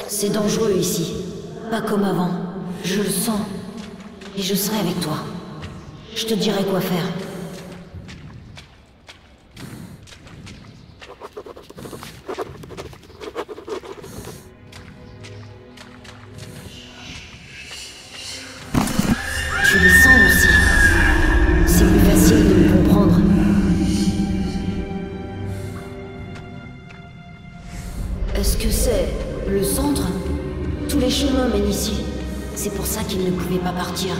C'est dangereux ici. Pas comme avant. Je le sens. Et je serai avec toi. Je te dirai quoi faire. Tu les sens aussi. C'est plus facile de me comprendre. Est-ce que c'est le centre? Tous les chemins mènent ici. C'est pour ça qu'ils ne pouvaient pas partir.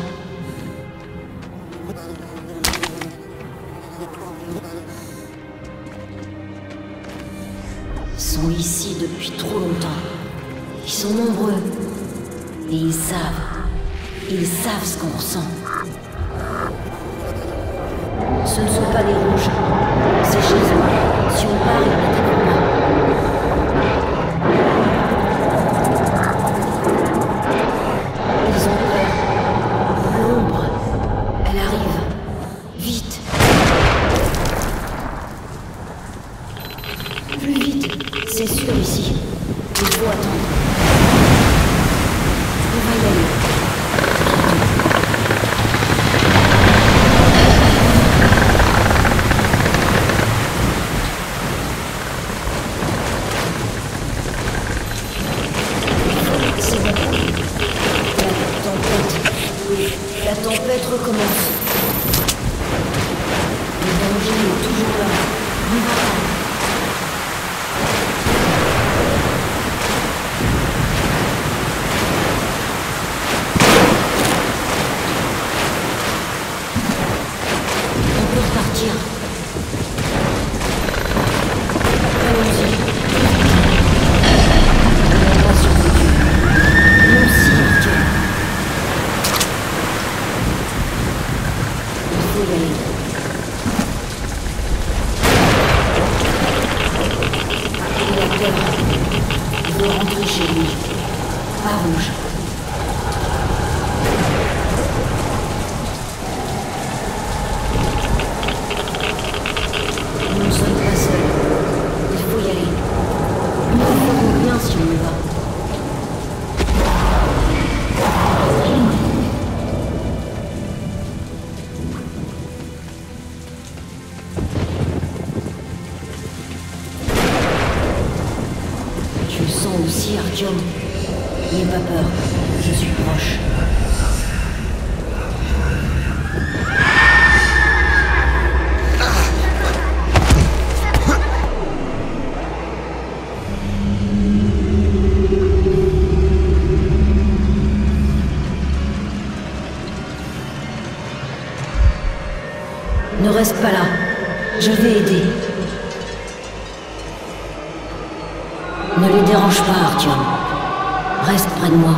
Ils sont ici depuis trop longtemps. Ils sont nombreux. Et ils savent. Ils savent ce qu'on ressent. Ce ne sont pas les rouges. C'est chez eux. Si on part, ils n'attaqueront pas. Ils ont peur. L'ombre. Elle arrive. Vite. Plus vite. C'est sûr ici. Il faut attendre. On va y aller. La tempête recommence. Le danger est toujours là. On va pas. On peut repartir. Allons-y. On va survécu. Nous aussi, Arthur. Il faut y aller. Il a peur. Il veut rentrer chez lui. Pas rouge. Nous ne sommes pas seuls. Il faut y aller. Nous ne ferons rien si on y va. Tu le sens aussi, Artyom. N'aie pas peur. Je suis proche. Ne reste pas là. Je vais aider. Ne les dérange pas, Artyom. Reste près de moi.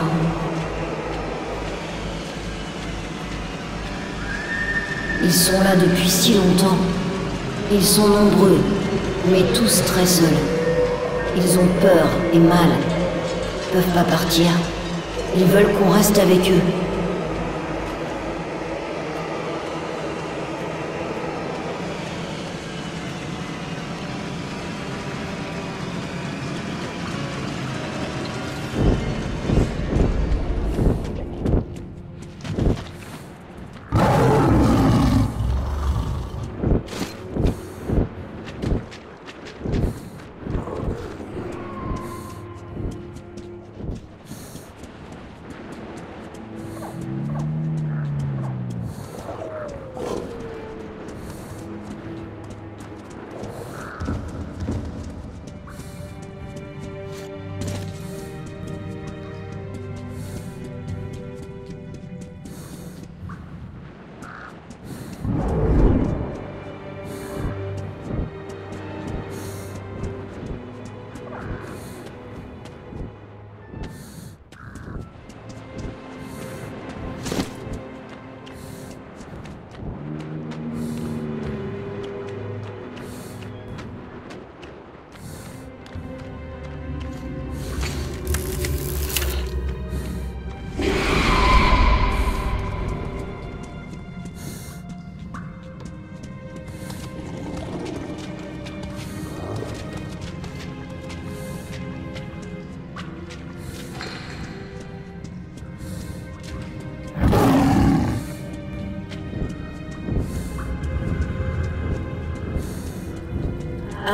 Ils sont là depuis si longtemps. Ils sont nombreux, mais tous très seuls. Ils ont peur et mal. Ils peuvent pas partir. Ils veulent qu'on reste avec eux.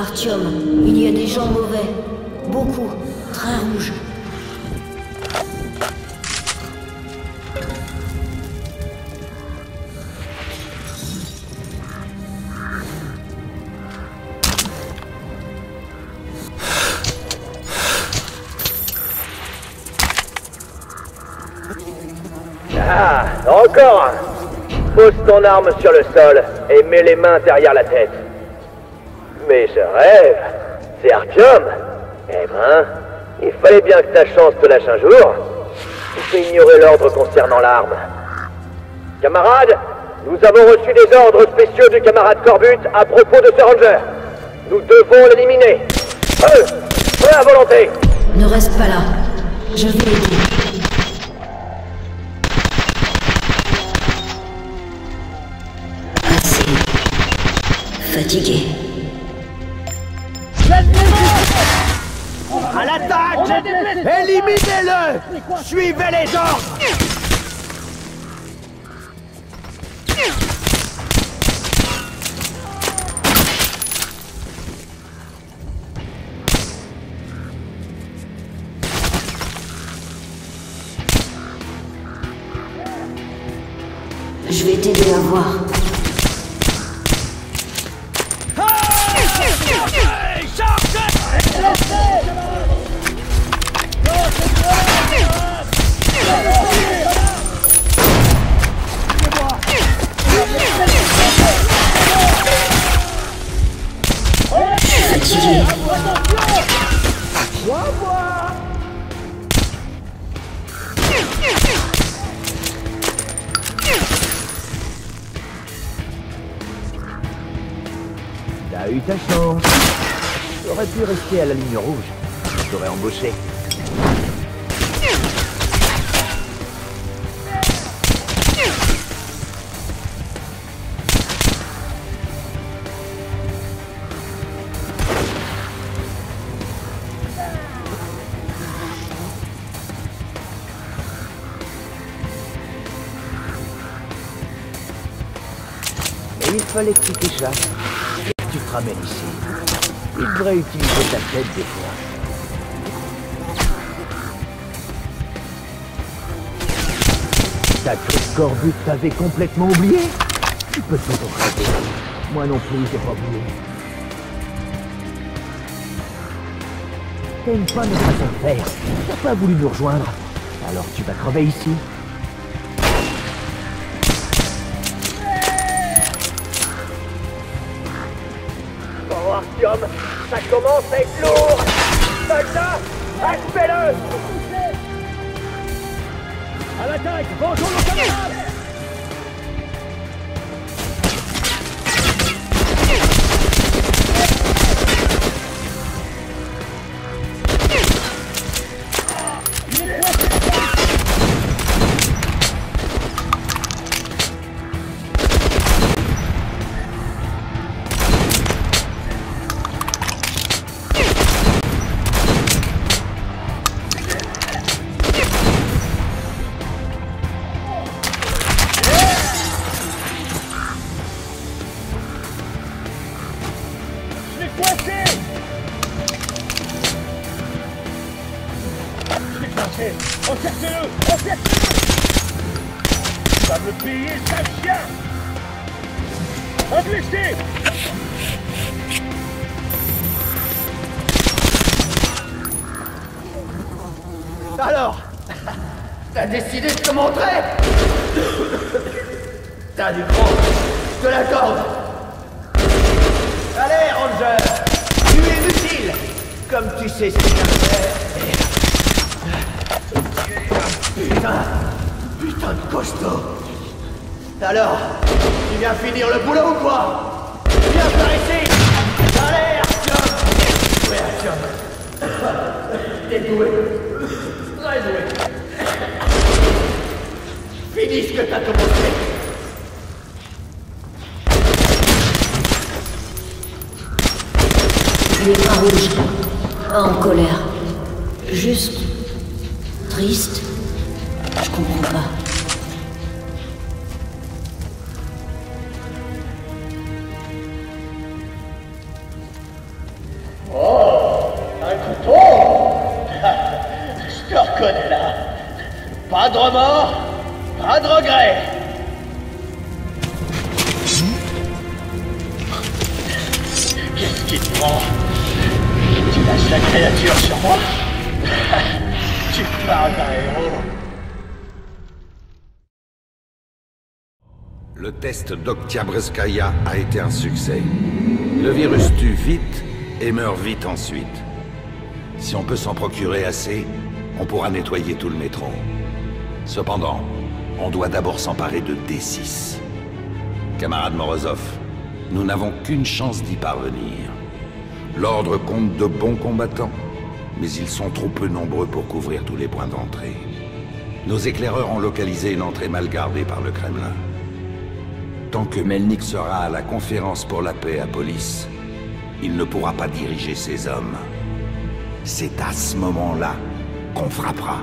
Artyom, il y a des gens mauvais. Beaucoup. Très rouges. Ah, encore un. Pose ton arme sur le sol et mets les mains derrière la tête. Mais je rêve. C'est Artyom. Eh ben, il fallait bien que ta chance te lâche un jour. Tu peux ignorer l'ordre concernant l'arme. Camarades, nous avons reçu des ordres spéciaux du camarade Corbutt à propos de ce ranger. Nous devons l'éliminer. Feu à volonté. Ne reste pas là. Je vais aider. Assez. Fatigué. À l'attaque! Éliminez-le! Suivez les ordres! Je vais t'aider à voir. Je suis fatigué. T'as eu ta chance. T'aurais pu rester à la ligne rouge. Je t'aurais embauché. Mais il fallait que tu t'échappes. Tu te ramènes ici. Il devrait utiliser ta tête des fois. T'as cru que Corbutt t'avait complètement oublié? Tu peux t'auto-craser. Moi non plus, j'ai pas oublié. T'aimes pas notre façon de faire. T'as pas voulu nous rejoindre. Alors tu vas crever ici. Oh Artyom, ça commence à être lourd. Soldat, achevez-le. À l'attaque, bonjour nos camarades. Encerclez-le! Encerclez-le! Ça va me payer, sale chien! Un blessé! Alors, t'as décidé de te montrer? T'as du gros, je te l'accorde. Allez, Ranger, tu es utile, comme tu sais ce qu'il y a à faire. Putain de costaud. Alors, tu viens finir le boulot ou quoi? Viens par ici. Allez, Artyom. Oui, Artyom. T'es doué. Très doué. Finis ce que t'as commencé. Il est pas rouge, pas en colère. Juste triste. Je comprends pas. connais là. Pas de remords, pas de regrets. Qu'est-ce qui te prend? Tu lâches la créature sur moi? Tu parles d'un héros. Le test d'Oktyabrskaya a été un succès. Le virus tue vite et meurt vite ensuite. Si on peut s'en procurer assez, on pourra nettoyer tout le métro. Cependant, on doit d'abord s'emparer de D6. Camarade Morozov, nous n'avons qu'une chance d'y parvenir. L'Ordre compte de bons combattants, mais ils sont trop peu nombreux pour couvrir tous les points d'entrée. Nos éclaireurs ont localisé une entrée mal gardée par le Kremlin. Tant que Melnik sera à la conférence pour la paix à Police, il ne pourra pas diriger ses hommes. C'est à ce moment-là qu'on frappera.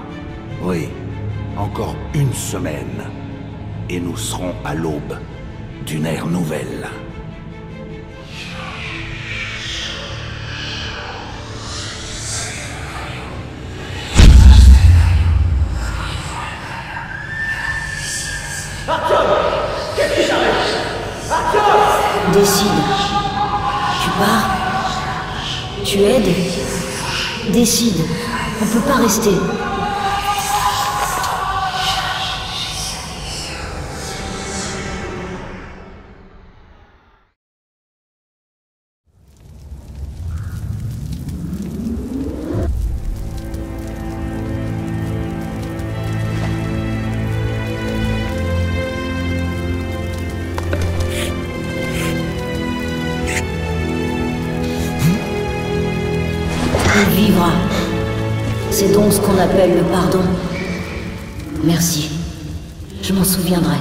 Oui, encore une semaine, et nous serons à l'aube d'une ère nouvelle. Décide. Tu pars? Tu aides? Décide. On peut pas rester. Il vivra. C'est donc ce qu'on appelle le pardon. Merci. Je m'en souviendrai.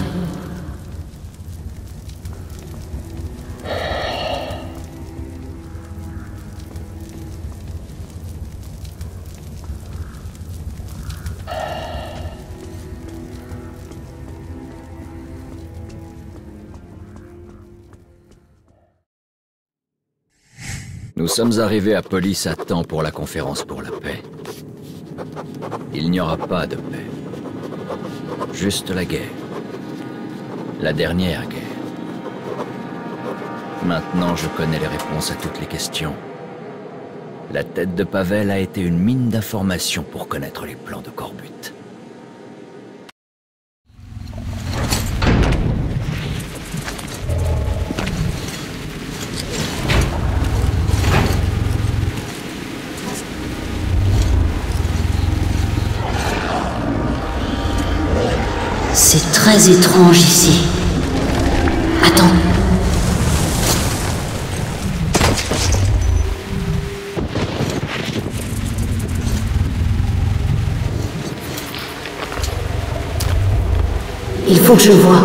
Nous sommes arrivés à Police à temps pour la conférence pour la paix. Il n'y aura pas de paix. Juste la guerre. La dernière guerre. Maintenant, je connais les réponses à toutes les questions. La tête de Pavel a été une mine d'informations pour connaître les plans de Corbutt. C'est très étrange ici. Attends. Il faut que je voie.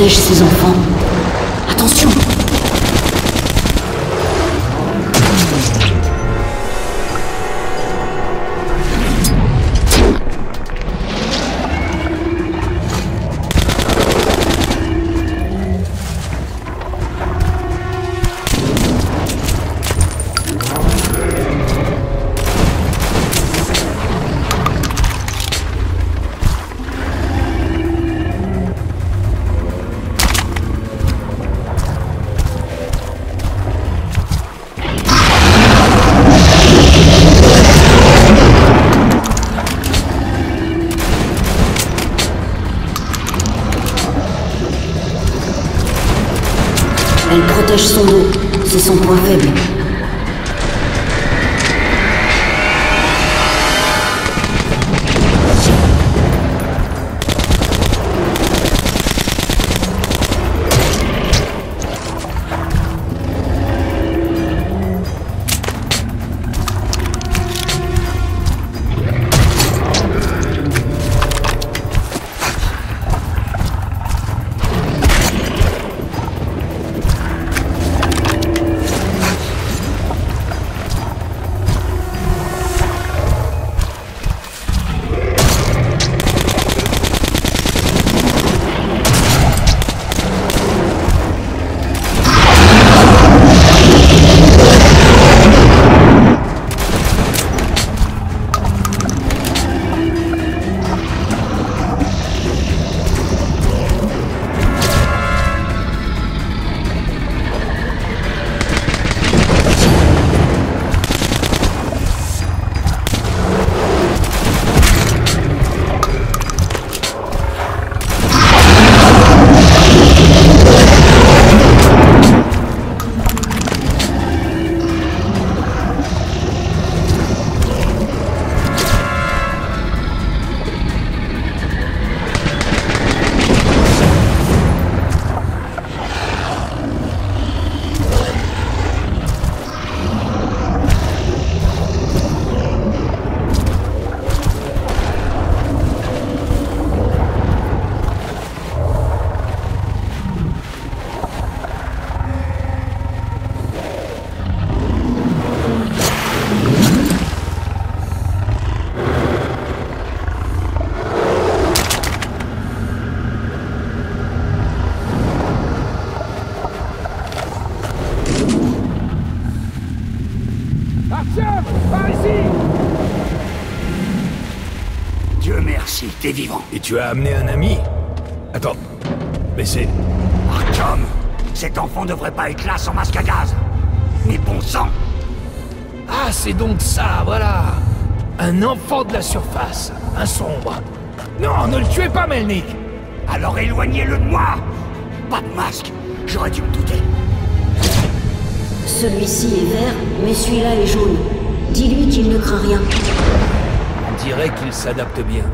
protège ses enfants. Attention! Elle protège son dos, c'est son point faible. Dieu merci, t'es vivant. Et tu as amené un ami? Attends, mais c'est... Artyom, cet enfant devrait pas être là sans masque à gaz. Mais bon sang! Ah, c'est donc ça, voilà. Un enfant de la surface, un sombre. Non, ne le tuez pas, Melnik. Alors éloignez-le de moi! Pas de masque, j'aurais dû me douter. Celui-ci est vert, mais celui-là est jaune. Dis-lui qu'il ne craint rien. On dirait qu'il s'adapte bien.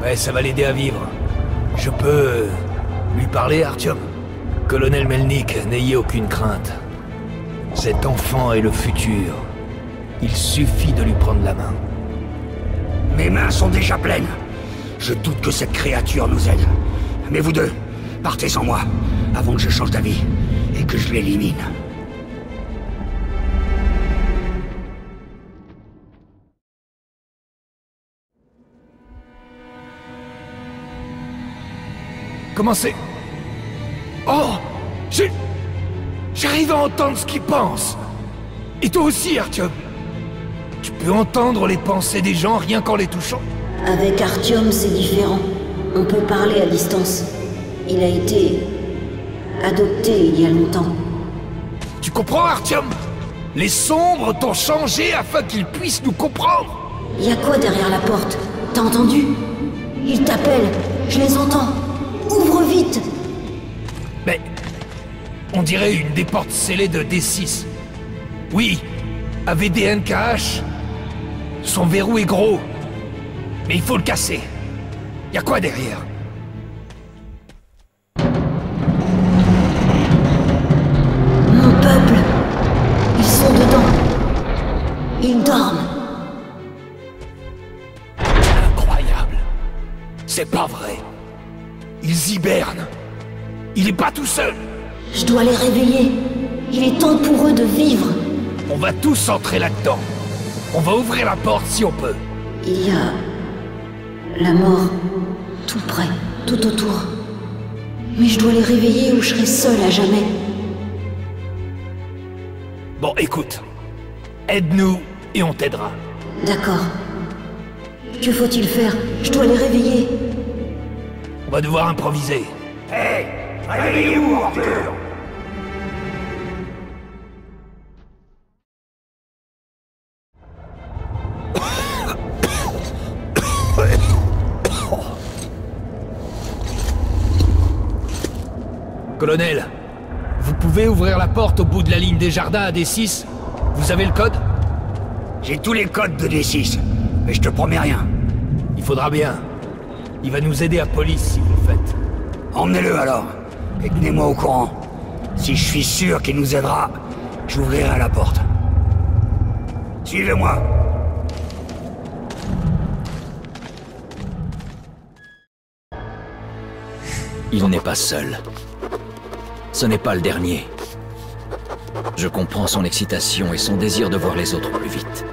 Ouais, ça va l'aider à vivre. Je peux... lui parler, Artyom? Colonel Melnik, n'ayez aucune crainte. Cet enfant est le futur. Il suffit de lui prendre la main. Mes mains sont déjà pleines. Je doute que cette créature nous aide. Mais vous deux, partez sans moi, avant que je change d'avis et que je l'élimine. Comment c'est? Oh! J'arrive à entendre ce qu'il pense! Et toi aussi, Artyom! Tu peux entendre les pensées des gens rien qu'en les touchant? Avec Artyom, c'est différent. On peut parler à distance. Il a été... adopté il y a longtemps. Tu comprends, Artyom? Les sombres t'ont changé afin qu'ils puissent nous comprendre! Y a quoi derrière la porte? T'as entendu? Ils t'appellent. Je les entends. Ouvre vite! Mais... on dirait une des portes scellées de D6. Oui, AVDNKH. Son verrou est gros. Mais il faut le casser. Y a quoi derrière? Mon peuple! Ils sont dedans. Ils dorment. Incroyable. C'est pas vrai. Ils hibernent. Il est pas tout seul. Je dois les réveiller. Il est temps pour eux de vivre. On va tous entrer là-dedans. On va ouvrir la porte si on peut. Il y a... la mort, tout près, tout autour. Mais je dois les réveiller ou je serai seule à jamais. Bon, écoute. Aide-nous et on t'aidera. D'accord. Que faut-il faire? Je dois les réveiller. On va devoir improviser. Hé, réveillez-vous, Arthur! Colonel, vous pouvez ouvrir la porte au bout de la ligne des jardins à D6? Vous avez le code? J'ai tous les codes de D6, mais je te promets rien. Il faudra bien. Il va nous aider à police si vous le faites. Emmenez-le alors, et tenez-moi au courant. Si je suis sûr qu'il nous aidera, j'ouvrirai la porte. Suivez-moi. Il n'est pas seul. Ce n'est pas le dernier. Je comprends son excitation et son désir de voir les autres plus vite.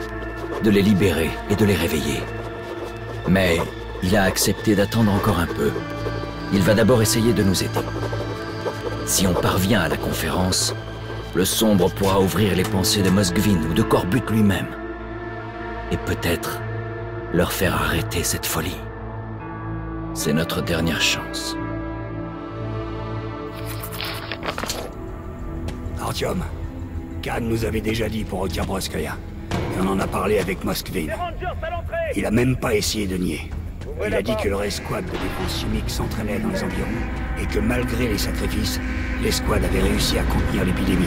De les libérer et de les réveiller. Mais il a accepté d'attendre encore un peu. Il va d'abord essayer de nous aider. Si on parvient à la conférence, le sombre pourra ouvrir les pensées de Moskvin ou de Corbutt lui-même. Et peut-être leur faire arrêter cette folie. C'est notre dernière chance. Artyom, Khan nous avait déjà dit pour Otyabroskaya. Et on en a parlé avec Moskvin. Il a même pas essayé de nier. Il a dit que leur escouade de défense chimique s'entraînait dans les environs et que malgré les sacrifices, l'escouade avait réussi à contenir l'épidémie.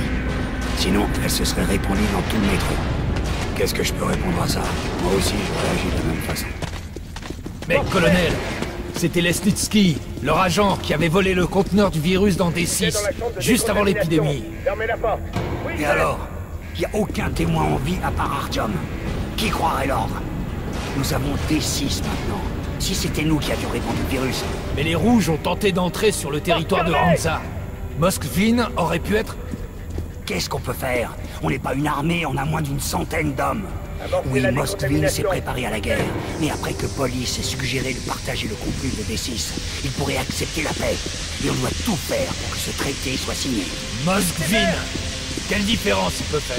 Sinon, elle se serait répandue dans tout le métro. Qu'est-ce que je peux répondre à ça? Moi aussi, j'aurais agi de la même façon. Mais, colonel, c'était Lesnitsky, leur agent, qui avait volé le conteneur du virus dans D6, juste avant l'épidémie. Et alors? Il n'y a aucun témoin en vie à part Artyom. Qui croirait l'ordre? Nous avons D6 maintenant. Si c'était nous qui avions répandu le virus... Mais les Rouges ont tenté d'entrer sur le territoire de Hansa. Moskvin aurait pu être... Qu'est-ce qu'on peut faire? On n'est pas une armée, on a moins d'une centaine d'hommes. Oui, Moskvin s'est préparé à la guerre, mais après que Police ait suggéré de partager le contenu de D6, il pourrait accepter la paix. Et on doit tout faire pour que ce traité soit signé. Moskvin! Quelle différence il peut faire?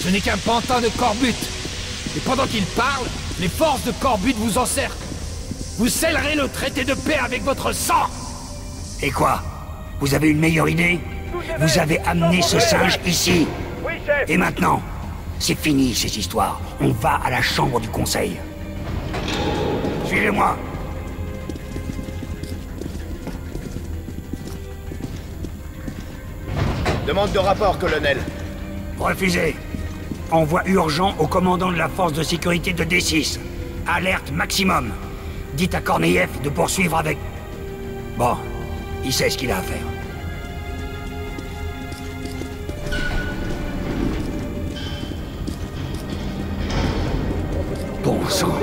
Ce n'est qu'un pantin de Corbutt. Et pendant qu'il parle, les forces de Corbutt vous encerclent. Vous scellerez le traité de paix avec votre sang! Et quoi? Vous avez une meilleure idée? Vous avez amené ce singe ici. Et maintenant, c'est fini ces histoires. On va à la chambre du conseil. Suivez-moi. Demande de rapport, colonel. Refusé. Envoi urgent au commandant de la force de sécurité de D6. Alerte maximum. Dites à Korneyev de poursuivre avec... Bon, il sait ce qu'il a à faire. Bon sang,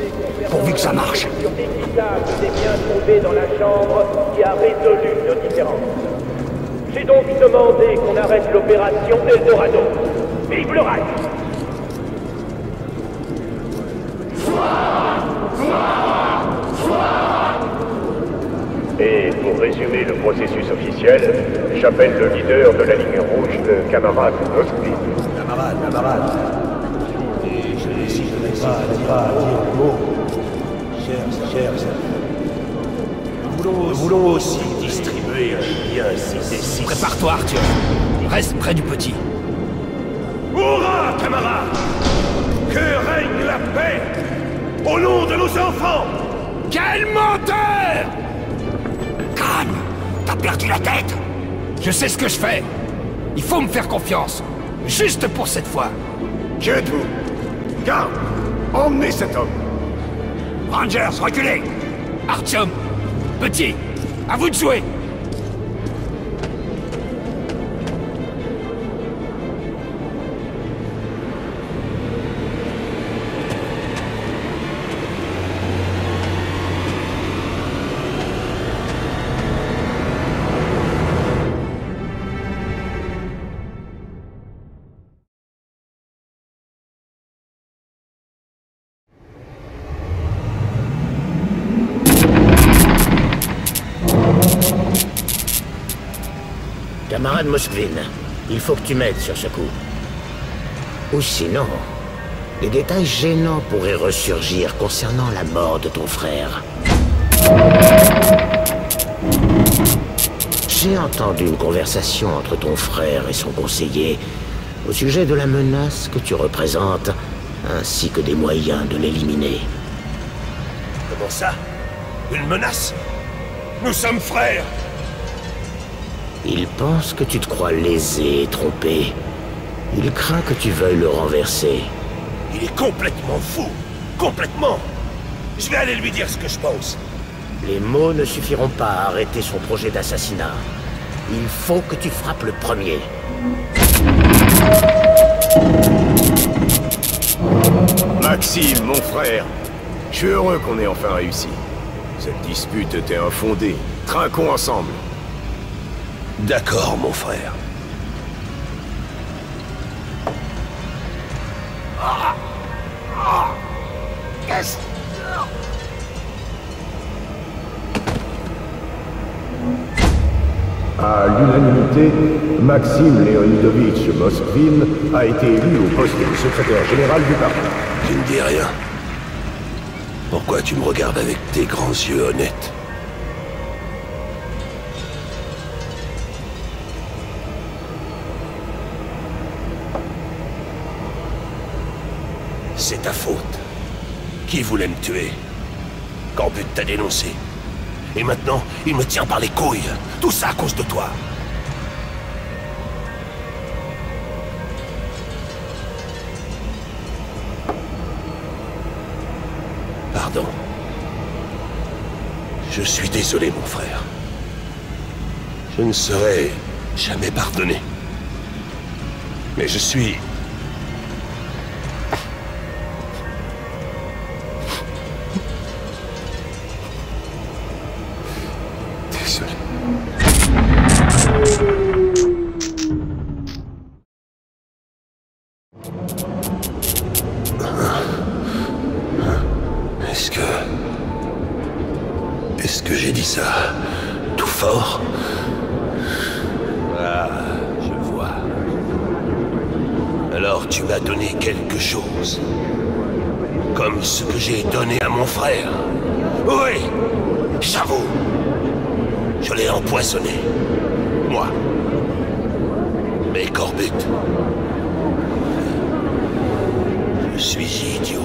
pourvu que ça marche. C'est bien trouvé dans la chambre qui a résolu nos différends. J'ai donc demandé qu'on arrête l'opération Eldorado. Vive le Reich! Et pour résumer le processus officiel, j'appelle le leader de la ligne rouge, le camarade Moskvin. Camarade. Et je n'hésiterai pas à dire un mot. Chers nous voulons aussi distribuer un bien si. Prépare-toi, Arthur. Reste près du petit. Hurrah, camarades! Que règne la paix au nom de nos enfants! Quel menteur! Khan, t'as perdu la tête? Je sais ce que je fais. Il faut me faire confiance. Juste pour cette fois. Qui êtes-vous? Garde! Emmenez cet homme! Rangers, reculez! Artyom, petit, à vous de jouer. Camarade Moskvin, il faut que tu m'aides sur ce coup. Ou sinon, des détails gênants pourraient ressurgir concernant la mort de ton frère. J'ai entendu une conversation entre ton frère et son conseiller au sujet de la menace que tu représentes, ainsi que des moyens de l'éliminer. Comment ça? Une menace? Nous sommes frères! Il pense que tu te crois lésé et trompé. Il craint que tu veuilles le renverser. Il est complètement fou! Complètement! Je vais aller lui dire ce que je pense. Les mots ne suffiront pas à arrêter son projet d'assassinat. Il faut que tu frappes le premier. Maxime, mon frère. Je suis heureux qu'on ait enfin réussi. Cette dispute était infondée. Trinquons ensemble. D'accord, mon frère. À l'unanimité, Maxime Leonidovitch Moskvin a été élu au poste de secrétaire général du parti. Tu ne dis rien. Pourquoi tu me regardes avec tes grands yeux honnêtes? C'est ta faute. Qui voulait me tuer? Corbut t'a dénoncé. Et maintenant, il me tient par les couilles. Tout ça à cause de toi. Pardon. Je suis désolé, mon frère. Je ne saurais jamais pardonner. Mais je suis... désolé. Est-ce que j'ai dit ça tout fort? Ah, je vois. Alors tu m'as donné quelque chose. Comme ce que j'ai donné à mon frère. Oui, j'avoue. Je l'ai empoisonné. Moi. Mais Corbut... je suis idiot.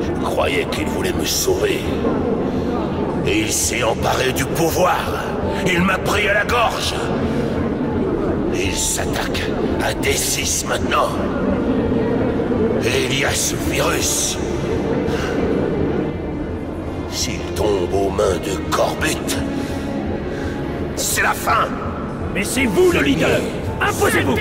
Je croyais qu'il voulait me sauver. Et il s'est emparé du pouvoir. Il m'a pris à la gorge. Et il s'attaque à D6 maintenant. Et il y a ce virus. S'il tombe aux mains de Corbut, c'est la fin. Mais c'est vous le leader. Imposez-vous.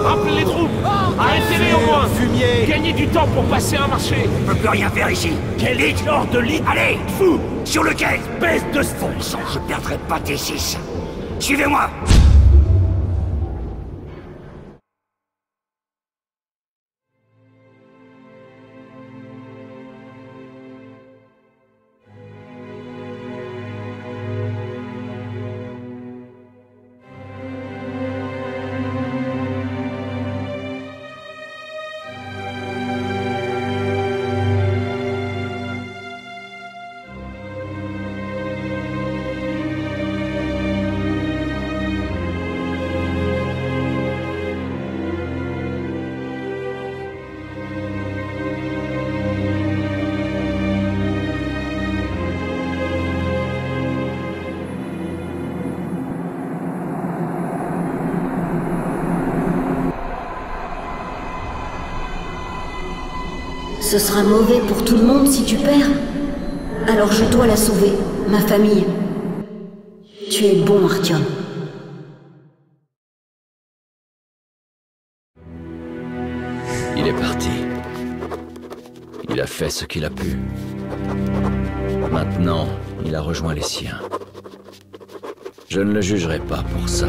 Rappelez les troupes. Arrêtez-les au moins. Fumier. Gagnez du temps pour passer un marché. On peut plus rien faire ici. Quel genre de lit? Allez, fou. Sur le quai. Baisse de ce Bon sang, je perdrai pas T6. Suivez-moi. Ce sera mauvais pour tout le monde si tu perds. Alors je dois la sauver, ma famille. Tu es bon, Artyom. Il est parti. Il a fait ce qu'il a pu. Maintenant, il a rejoint les siens. Je ne le jugerai pas pour ça.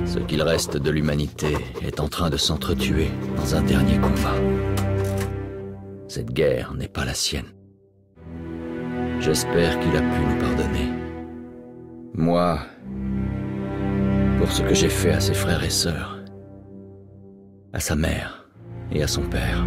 Ce qu'il reste de l'humanité est en train de s'entretuer dans un dernier combat. Cette guerre n'est pas la sienne. J'espère qu'il a pu nous pardonner. Moi, pour ce que j'ai fait à ses frères et sœurs, à sa mère et à son père.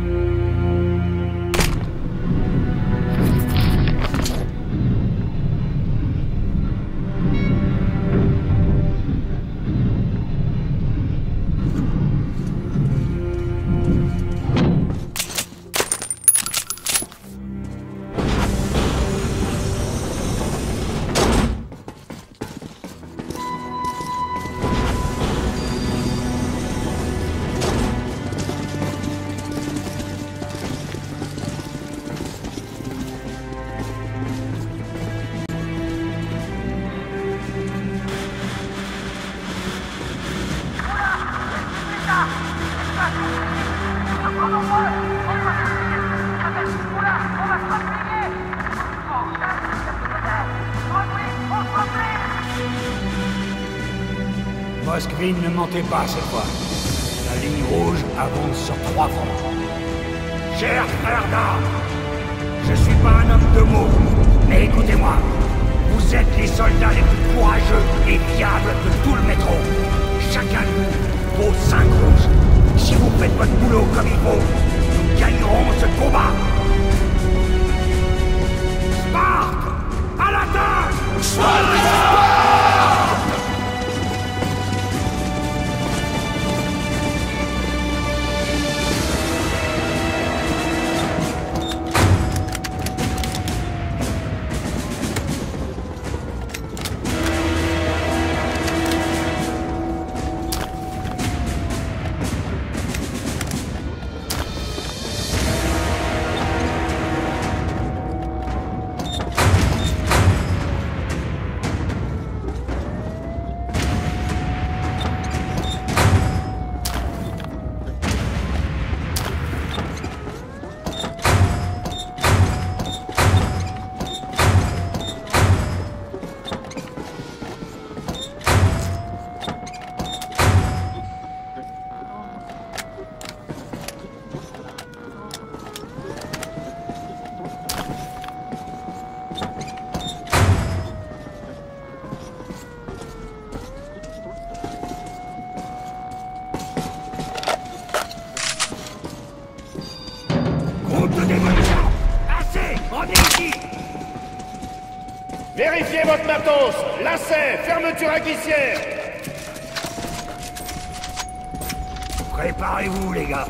Moskvin ne mentait pas cette fois. La ligne rouge avance sur 3 fronts. Chers frères d'armes, je suis pas un homme de mots, mais écoutez-moi. Vous êtes les soldats les plus courageux et fiables de tout le métro. Chacun de vous vaut 5 rouges. Si vous faites votre boulot comme il faut, nous gagnerons ce combat. Sparte! À l'attaque! Sparte! Vérifiez votre matos! Lacet! Fermeture à glissière! Préparez-vous, les gars.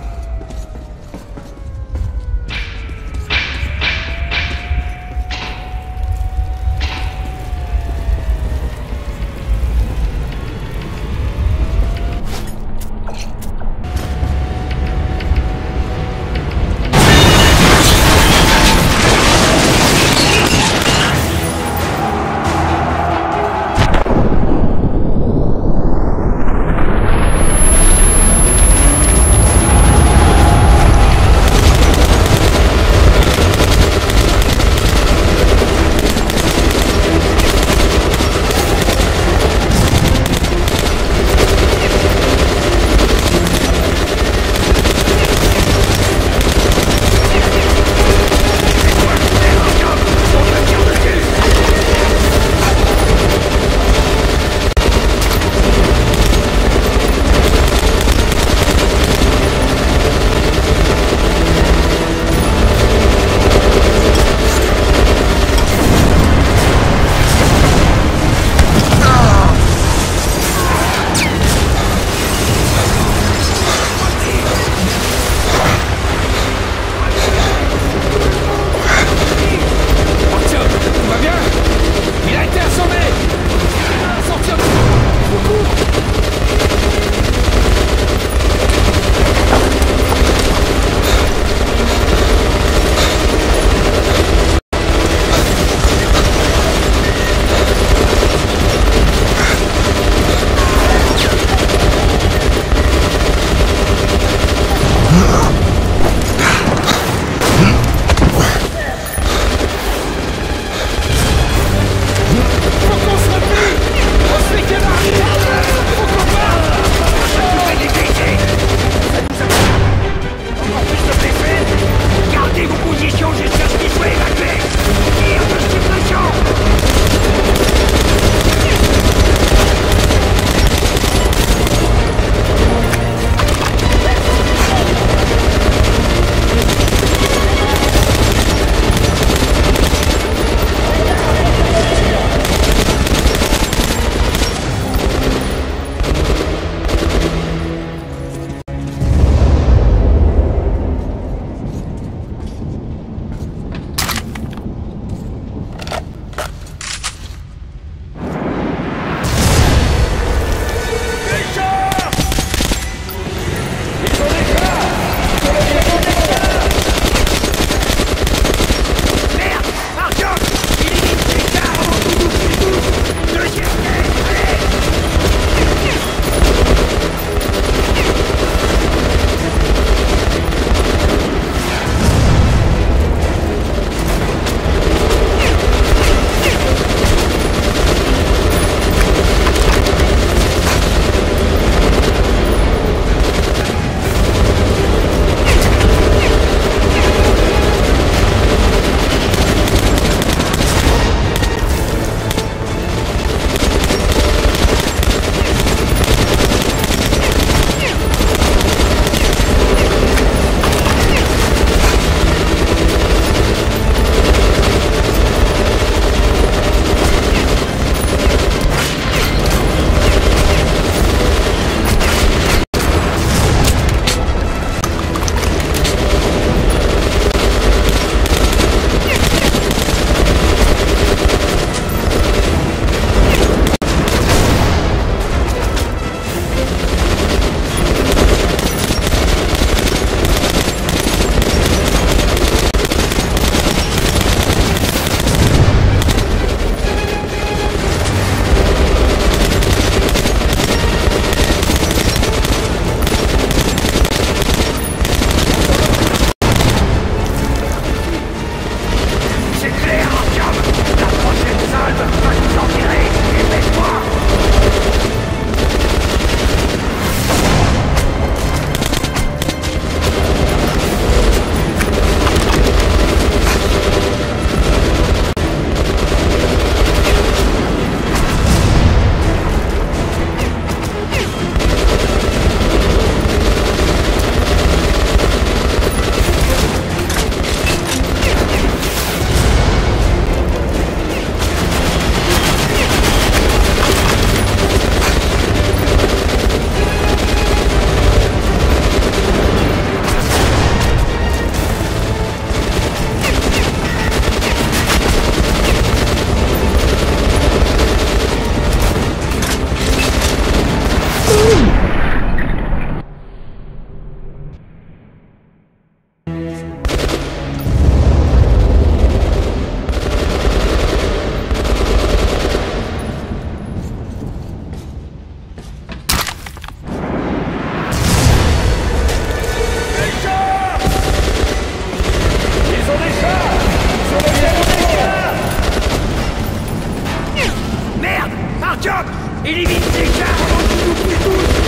Artyom! Élimine ces chars avant qu'ils nous tuent tous!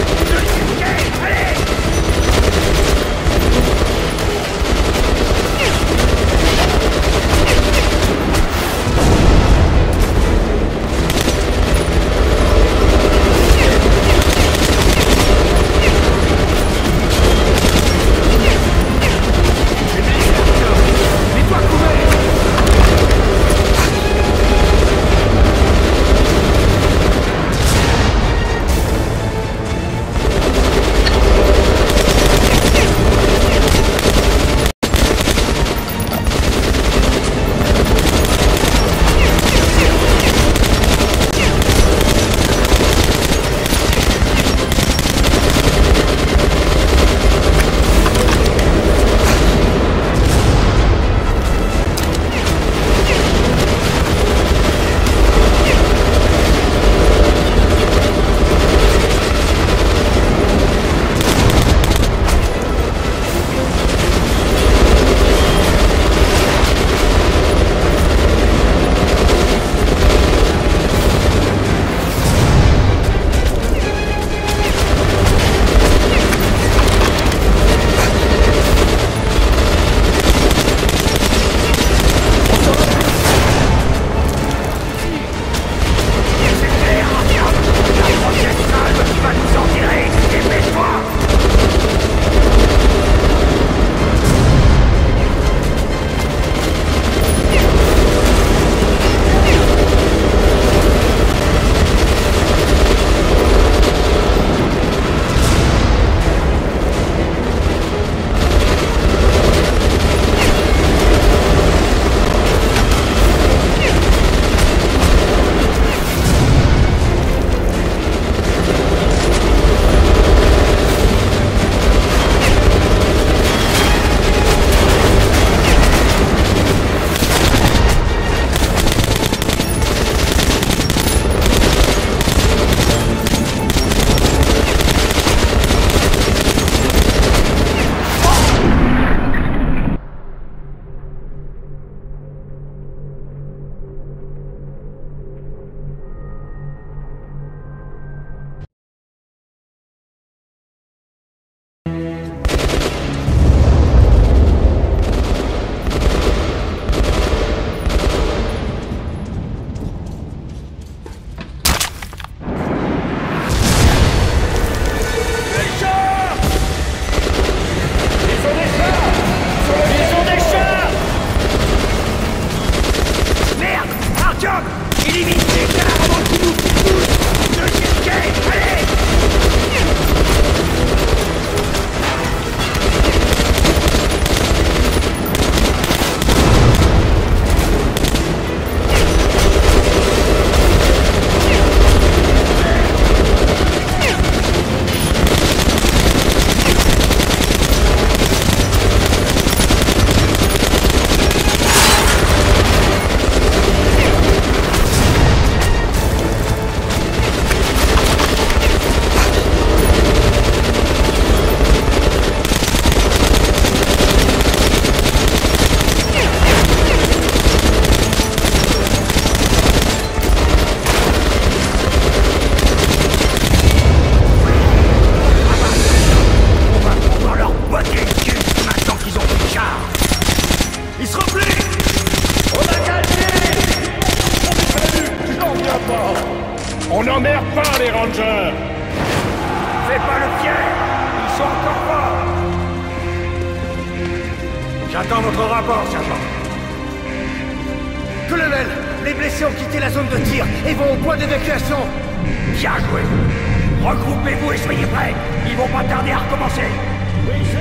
Allez! On n'emmerde pas les Rangers! Fais pas le fier! Ils sont encore forts! J'attends votre rapport, sergent. Colonel, les blessés ont quitté la zone de tir et vont au point d'évacuation. Bien joué! Regroupez-vous et soyez prêts! Ils vont pas tarder à recommencer! Oui, chef!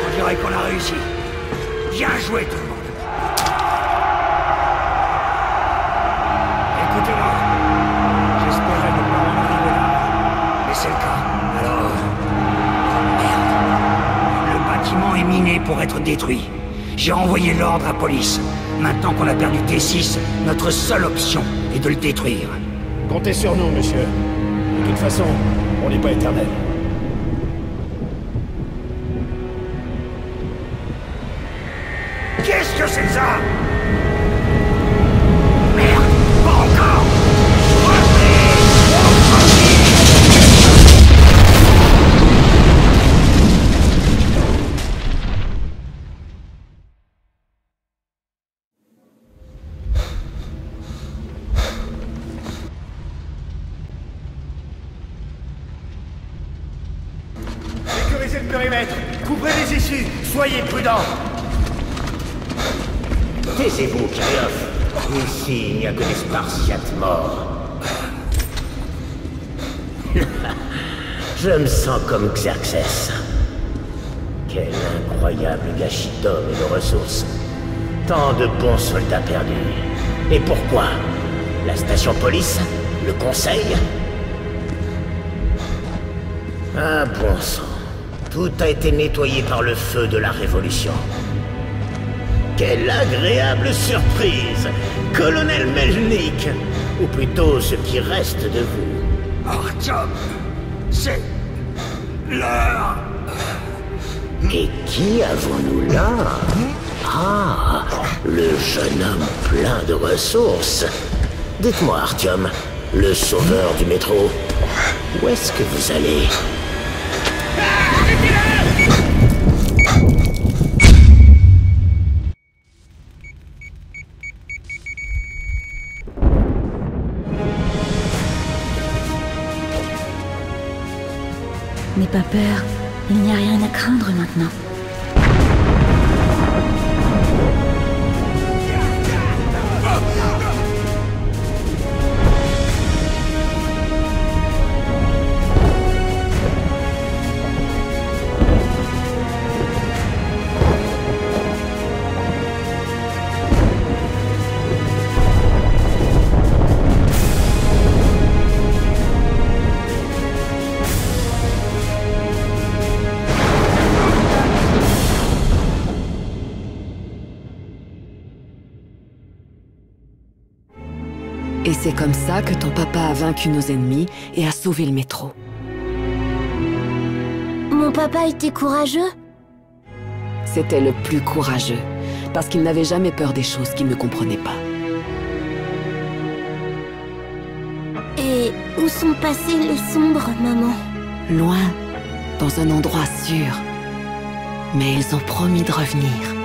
On dirait qu'on a réussi. Bien joué tout le monde. Écoutez-moi. J'espérais ne pas en arriver là. Mais c'est le cas. Alors... Merde. Le bâtiment est miné pour être détruit. J'ai envoyé l'ordre à police. Maintenant qu'on a perdu T6, notre seule option est de le détruire. Comptez sur nous, monsieur. De toute façon, on n'est pas éternel. Qu'est-ce que c'est ça? Merde, pas encore! Sécurisez le périmètre. Couvrez les issues. Soyez prudents. Taisez-vous, Kirillov. Ici, il n'y a que des Spartiates morts. Je me sens comme Xerxès. Quel incroyable gâchis d'hommes et de ressources. Tant de bons soldats perdus. Et pourquoi? La station police? Le conseil? Ah bon sang. Tout a été nettoyé par le feu de la Révolution. Quelle agréable surprise! Colonel Melnik! Ou plutôt ce qui reste de vous. Artyom, c'est... l'heure. Et qui avons-nous là? Ah, le jeune homme plein de ressources. Dites-moi, Artyom, le sauveur du métro, où est-ce que vous allez? N'aie pas peur, il n'y a rien à craindre maintenant. Et c'est comme ça que ton papa a vaincu nos ennemis et a sauvé le métro. Mon papa était courageux? C'était le plus courageux, parce qu'il n'avait jamais peur des choses qu'il ne comprenait pas. Et où sont passés les sombres, maman? Loin, dans un endroit sûr. Mais ils ont promis de revenir.